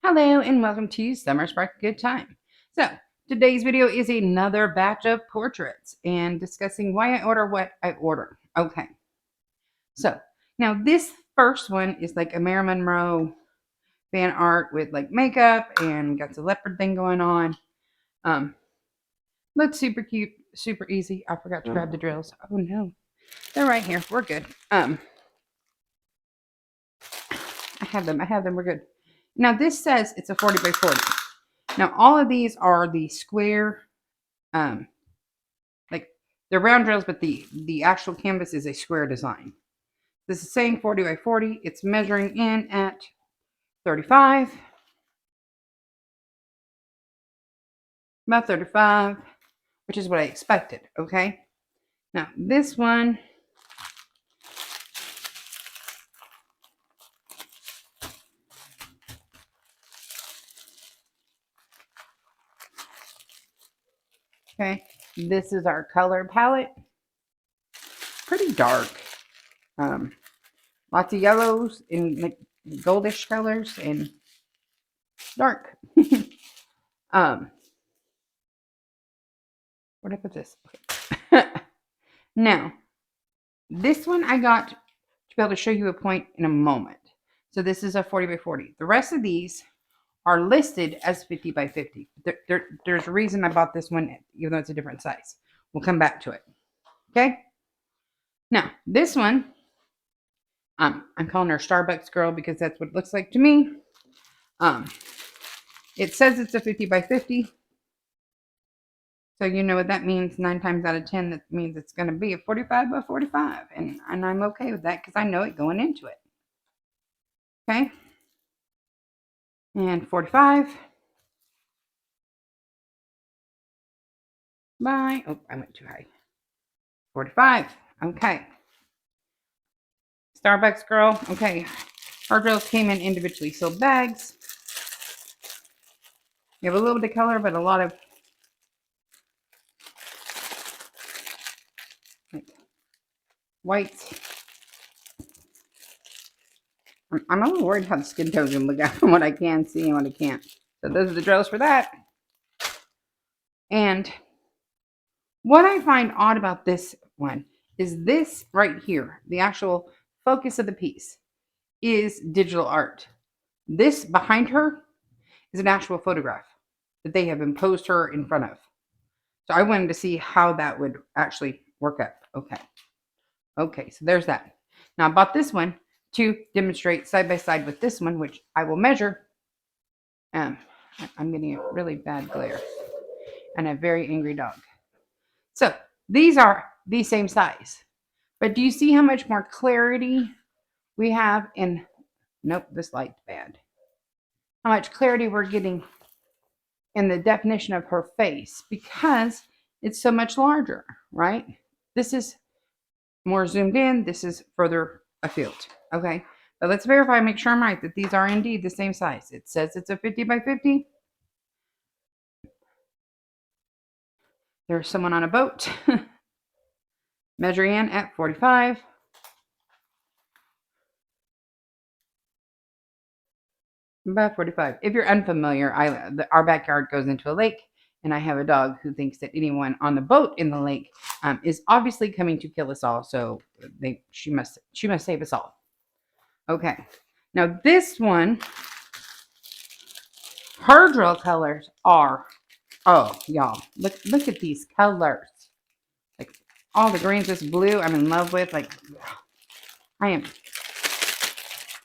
Hello and welcome to Summer Spark Good Time. So, today's video is another batch of portraits and discussing why I order what I order. Okay, so now this first one is like a Marilyn Monroe fan art with like makeup and got the leopard thing going on. Um, Looks super cute, super easy. I forgot to grab the drills. Oh no, they're right here. We're good. I have them. We're good. Now this says it's a 40 by 40. Now all of these are the square, like they're round drills, but the actual canvas is a square design. This is saying 40 by 40. It's measuring in at 35, about 35, which is what I expected. Okay. Now this one. Okay, this is our color palette. Pretty dark. Lots of yellows and like goldish colors and dark. Where'd I put this? Okay. Now, this one I got to be able to show you a point in a moment. So this is a 40 by 40. The rest of these are listed as 50 by 50. There's a reason I bought this one, even though it's a different size. We'll come back to it. Okay. Now, this one, I'm calling her Starbucks girl because that's what it looks like to me. It says it's a 50 by 50. So you know what that means. 9 times out of 10, that means it's going to be a 45 by 45. And I'm okay with that because I know it going into it. Okay. And 45 by, oh, I went too high. 45. Okay. Starbucks girl. Okay. Our drills came in individually sealed bags. You have a little bit of color, but a lot of whites. I'm a little worried how the skin tone's gonna look out from what I can see and what I can't. So those are the drills for that. And what I find odd about this one is this right here, the actual focus of the piece is digital art. This behind her is an actual photograph that they have imposed her in front of. So I wanted to see how that would actually work out. Okay, so there's that. Now I bought this one to demonstrate side by side with this one, which I will measure. I'm getting a really bad glare and a very angry dog. So these are the same size, but do you see how much more clarity we have in, nope, this light's bad. How much clarity we're getting in the definition of her face because it's so much larger, right? This is more zoomed in. This is further afield. Okay. But let's verify, make sure I'm right, that these are indeed the same size. It says it's a 50 by 50. There's someone on a boat measuring in at 45. About 45. If you're unfamiliar, our backyard goes into a lake, and I have a dog who thinks that anyone on the boat in the lake is obviously coming to kill us all. So she must save us all. Okay. Now this one, her drill colors are, oh y'all, look at these colors. Like all the greens, this blue I'm in love with. Like I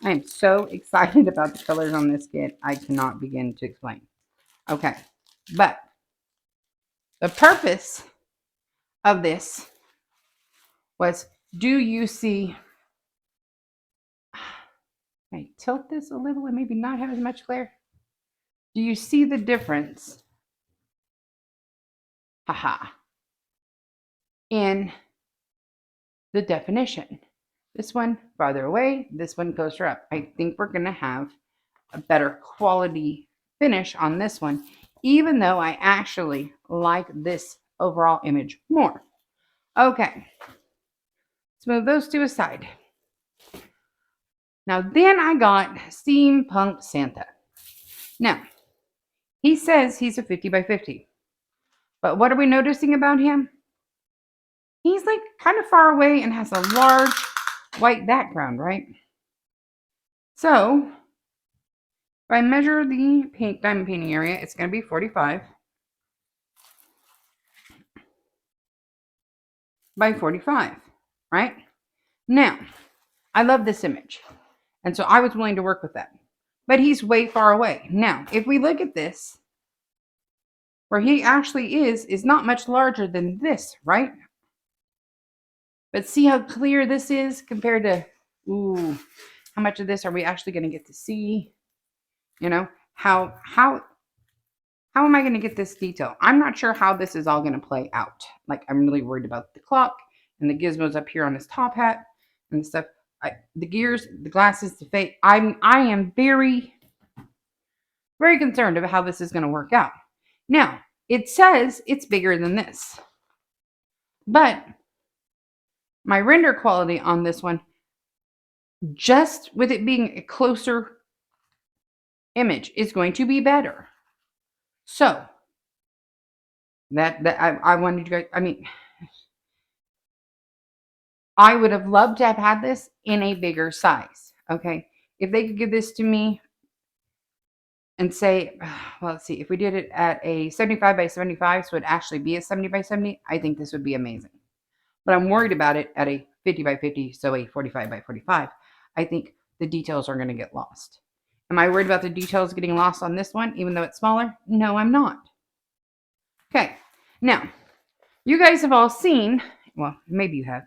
am so excited about the colors on this kit. I cannot begin to explain. Okay, but the purpose of this was, do you see, I tilt this a little and maybe not have as much glare. Do you see the difference? Haha. In the definition. This one farther away, this one closer up. I think we're going to have a better quality finish on this one, even though I actually like this overall image more. Okay, let's move those two aside. Now then I got Steampunk Santa. Now, he says he's a 50 by 50. But what are we noticing about him? He's like kind of far away and has a large white background, right? So, if I measure the diamond painting area, it's going to be 45 by 45, right? Now, I love this image. And so I was willing to work with that. But he's way far away. Now, if we look at this, where he actually is not much larger than this, right? But see how clear this is compared to, ooh, how much of this are we actually going to get to see? You know, how am I going to get this detail? I'm not sure how this is all going to play out. Like, I'm really worried about the clock and the gizmos up here on his top hat and stuff. The gears, the glasses, the face. I am very, very concerned about how this is going to work out. Now, it says it's bigger than this, but my render quality on this one, just with it being a closer image, is going to be better. So that I wanted you guys. I mean, I would have loved to have had this in a bigger size. Okay, if they could give this to me and say, well, let's see, if we did it at a 75 by 75, so it'd actually be a 70 by 70, I think this would be amazing. But I'm worried about it at a 50 by 50, so a 45 by 45. I think the details are going to get lost. Am I worried about the details getting lost on this one, even though it's smaller? No, I'm not. Okay, now, you guys have all seen, well, maybe you have,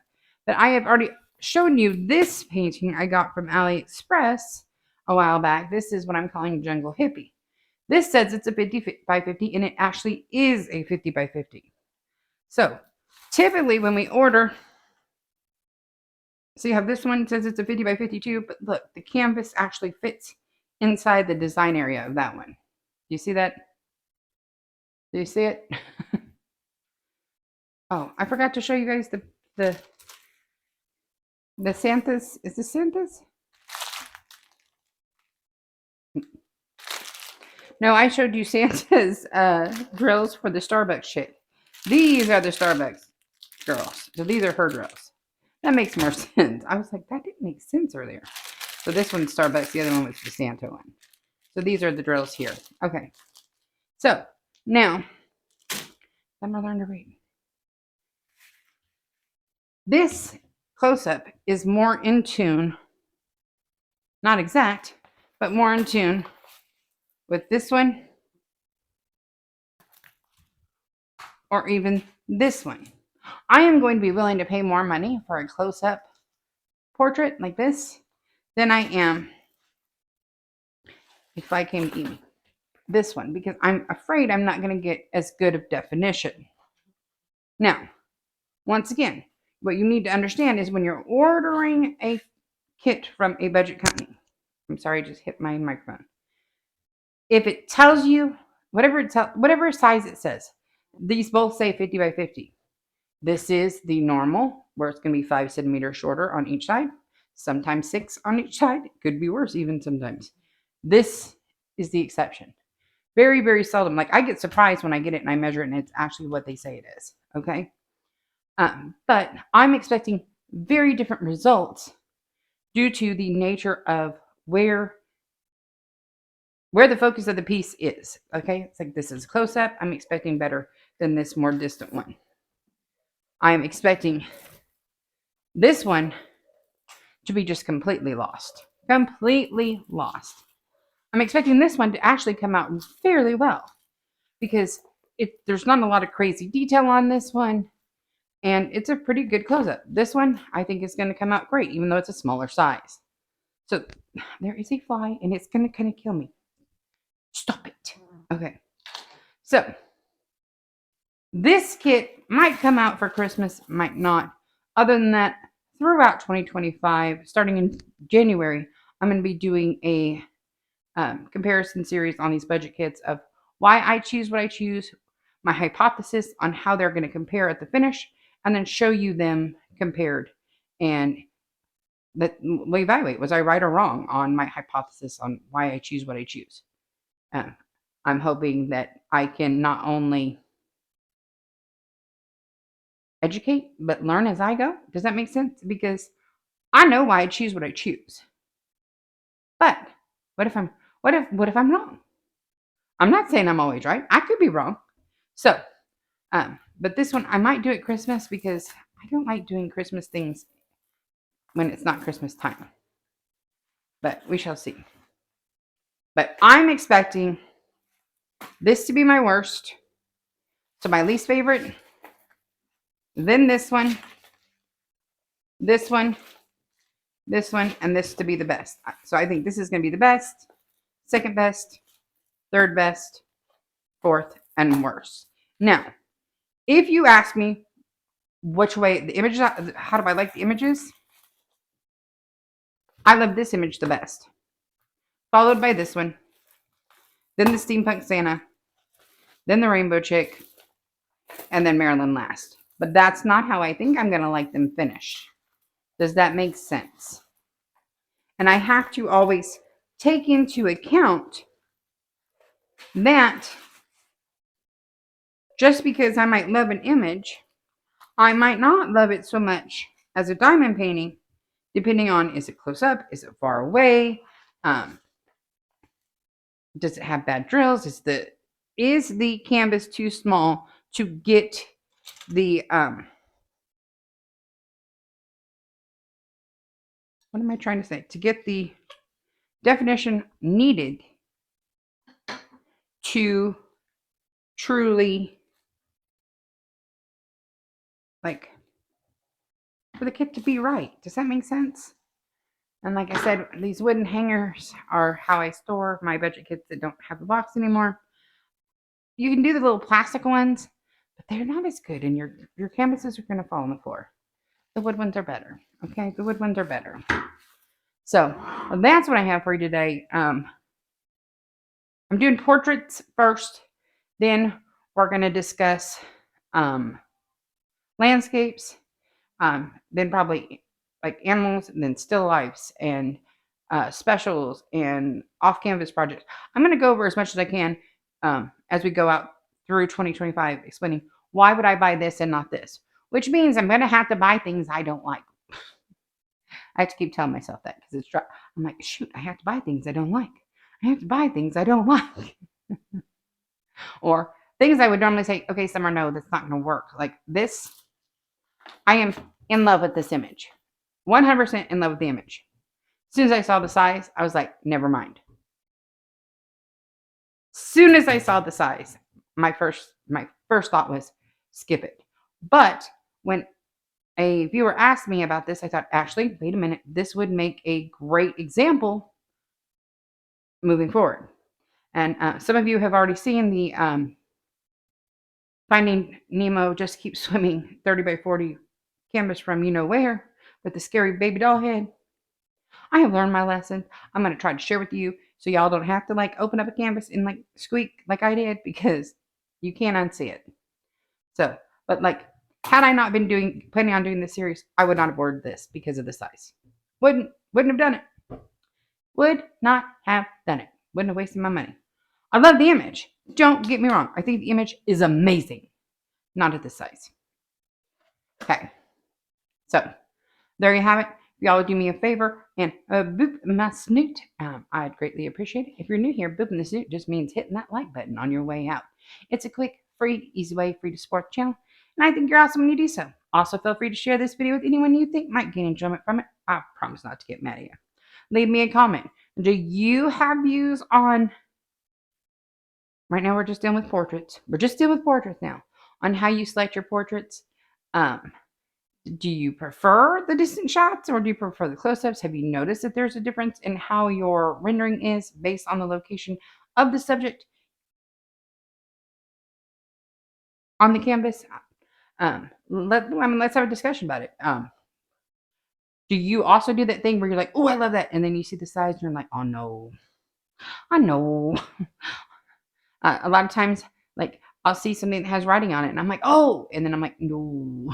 that I have already shown you this painting I got from AliExpress a while back. This is what I'm calling Jungle Hippie. This says it's a 50 by 50, and it actually is a 50 by 50. So, typically when we order, so you have this one, says it's a 50 by 52, but look, the canvas actually fits inside the design area of that one. Do you see that? Do you see it? Oh, I forgot to show you guys the Santas. Is this Santas? No, I showed you Santa's drills for the Starbucks chick. These are the Starbucks girls. So these are her drills. That makes more sense. I was like, that didn't make sense earlier. So this one's Starbucks. The other one was the Santa one. So these are the drills here. Okay. So now, I'm going to learn to read. This close-up is more in tune, not exact, but more in tune with this one or even this one. I am going to be willing to pay more money for a close-up portrait like this than I am if I came to eat this one, because I'm afraid I'm not going to get as good of definition. Now, once again, what you need to understand is when you're ordering a kit from a budget company, I'm sorry, I just hit my microphone. If it tells you whatever size it says, these both say 50 by 50. This is the normal, where it's going to be 5 centimeters shorter on each side, sometimes 6 on each side. It could be worse even sometimes. This is the exception. Very, very seldom. Like, I get surprised when I get it and I measure it and it's actually what they say it is. Okay. But I'm expecting very different results due to the nature of where the focus of the piece is. Okay. It's like, this is close up. I'm expecting better than this more distant one. I'm expecting this one to be just completely lost. Completely lost. I'm expecting this one to actually come out fairly well because there's not a lot of crazy detail on this one, and it's a pretty good close-up. This one, I think, is going to come out great, even though it's a smaller size. So there is a fly, and it's going to kind of kill me. Stop it. Okay. So this kit might come out for Christmas, might not. Other than that, throughout 2025, starting in January, I'm going to be doing a comparison series on these budget kits of why I choose what I choose, my hypothesis on how they're going to compare at the finish, and then show you them compared and that we evaluate, was I right or wrong on my hypothesis on why I choose what I choose. Uh, I'm hoping that I can not only educate but learn as I go. Does that make sense? Because I know why I choose what I choose. But what if I'm what if I'm wrong? I'm not saying I'm always right. I could be wrong. So, but this one I might do at Christmas because I don't like doing Christmas things when it's not Christmas time. But we shall see. But I'm expecting this to be my worst. So my least favorite, then this one, this one, and this to be the best. So I think this is going to be the best, second best, third best, fourth, and worst. Now, if you ask me which way the images, how do I like the images? I love this image the best, followed by this one, then the steampunk Santa, then the rainbow chick, and then Marilyn last. But that's not how I think I'm going to like them finished. Does that make sense? And I have to always take into account that just because I might love an image, I might not love it so much as a diamond painting, depending on, is it close up? Is it far away? Does it have bad drills? Is the canvas too small to get the what am I trying to say? To get the definition needed to truly, like, for the kit to be right. Does that make sense? And like I said, these wooden hangers are how I store my budget kits that don't have the box anymore. You can do the little plastic ones, but they're not as good, and your canvases are going to fall on the floor. The wood ones are better. Okay, the wood ones are better. So that's what I have for you today. I'm doing portraits first, then we're going to discuss landscapes, then probably like animals, and then still lifes and specials and off canvas projects. I'm going to go over as much as I can as we go out through 2025, explaining why would I buy this and not this, which means I'm going to have to buy things I don't like. I have to keep telling myself that because I'm like, shoot, I have to buy things I don't like. I have to buy things I don't like. Or things I would normally say, okay, Summer, no, that's not going to work. Like this, I am in love with this image. 100% in love with the image. As soon as I saw the size, I was like, never mind. Soon as I saw the size, my first thought was skip it. But when a viewer asked me about this, I thought, actually, wait a minute, this would make a great example moving forward. And some of you have already seen the Finding Nemo Just Keep Swimming 30 by 40 canvas from you know where with the scary baby doll head. I have learned my lesson. I'm going to try to share with you so y'all don't have to like open up a canvas and like squeak like I did, because you can't unsee it. So, but like, had I not been planning on doing this series, I would not have ordered this because of the size. Wouldn't have done it. Would not have done it. Wouldn't have wasted my money. I love the image. Don't get me wrong. I think the image is amazing. Not at this size. Okay. So, there you have it. If y'all would do me a favor and boop my snoot, I'd greatly appreciate it. If you're new here, booping the snoot just means hitting that like button on your way out. It's a quick, free, easy way for you to support the channel, and I think you're awesome when you do so. Also, feel free to share this video with anyone you think might gain enjoyment from it. I promise not to get mad at you. Leave me a comment. Do you have views on... Right now, we're just dealing with portraits. We're just dealing with portraits now. On how you select your portraits. Do you prefer the distant shots or do you prefer the close-ups? Have you noticed that there's a difference in how your rendering is based on the location of the subject on the canvas? Let's have a discussion about it. Do you also do that thing where you're like, oh, I love that, and then you see the size and you're like, oh no, I know. A lot of times, like, I'll see something that has writing on it, and I'm like, oh, and then I'm like, no,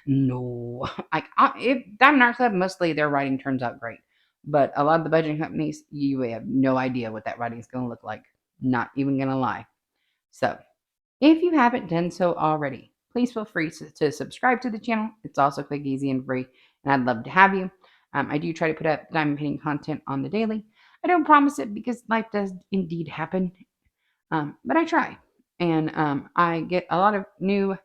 no. Like, if Diamond Art Club, mostly their writing turns out great, but a lot of the budgeting companies, you have no idea what that writing is going to look like. Not even gonna lie. So, if you haven't done so already, please feel free to subscribe to the channel. It's also quick, easy, and free, and I'd love to have you. I do try to put up diamond painting content on the daily. I don't promise it because life does indeed happen, but I try. And I get a lot of new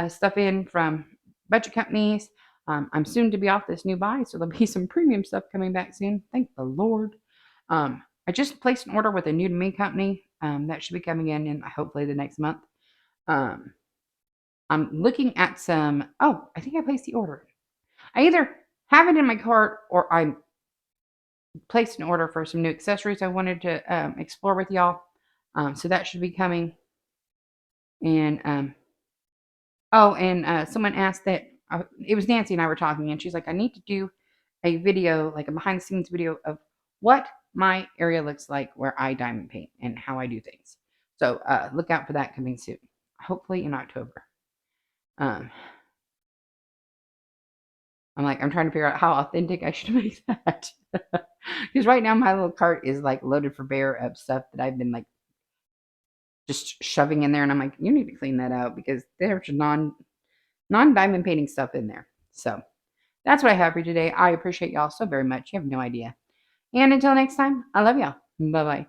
stuff in from budget companies. I'm soon to be off this new buy, so there'll be some premium stuff coming back soon. Thank the Lord. I just placed an order with a new to me company that should be coming in hopefully the next month. Um, I'm looking at some. Oh, I think I placed the order. I either have it in my cart or I placed an order for some new accessories I wanted to explore with y'all. So that should be coming. And oh, and someone asked that it was Nancy and I were talking, and she's like, I need to do a video, like a behind the scenes video of what my area looks like where I diamond paint and how I do things. So look out for that coming soon, hopefully in October. Um, I'm trying to figure out how authentic I should make that. Because right now my little cart is like loaded for bear of stuff that I've been like just shoving in there, and I'm like, you need to clean that out because there's non diamond painting stuff in there. So that's what I have for you today. I appreciate y'all so very much. You have no idea. And until next time, I love y'all. Bye bye.